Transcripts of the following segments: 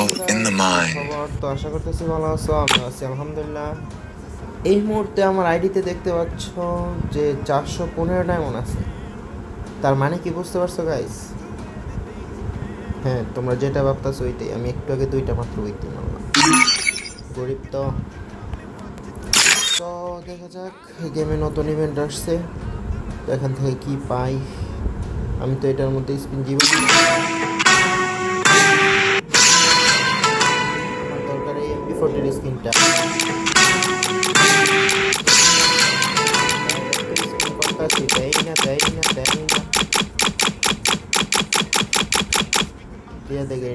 all in the mind. খবর তো আশা করতেছি ভালো আছো, আমি আছি আলহামদুলিল্লাহ। এই মুহূর্তে আমার আইডিতে দেখতে পাচ্ছ যে 415 ডায়মন্ড আছে। তার মানে কি বুঝতে পারছো গাইস? হ্যাঁ, তোমরা যেটা ভাবতেছো ওইটাই। আমি একটু আগে 2টা মাত্র উইকটি মারলাম। গরিব তো। তো দেখা যাক, গেমে নতুন ইভেন্ট আসছে, তো এখান থেকে কি পাই। আমি তো এটার মধ্যে স্পিন জীবন আমার দরকার এই MP40 স্কিনটা। স্পিন করতেছি, দেয় না দেয় না দেয় না, দিয়ে দেখে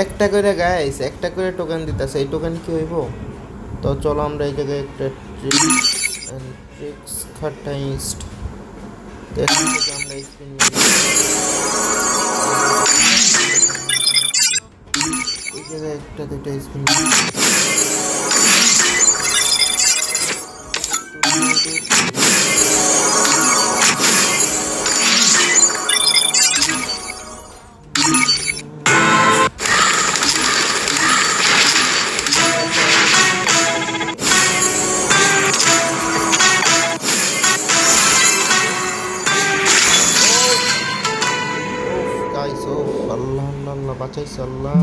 একটা করে গাইস, একটা করে টোকেন দিতেছে। এই টোকেন কি হইব? তো চলো আমরা এই জায়গায় একটা ট্রিক্স খাটাইস্ট দেখি থেকে আমরা স্পিন এই জায়গায় একটা দুইটা স্পিন গাইস। ও আল্লাহ আল্লাহ আল্লাহ, বাঁচাইছে আল্লাহ।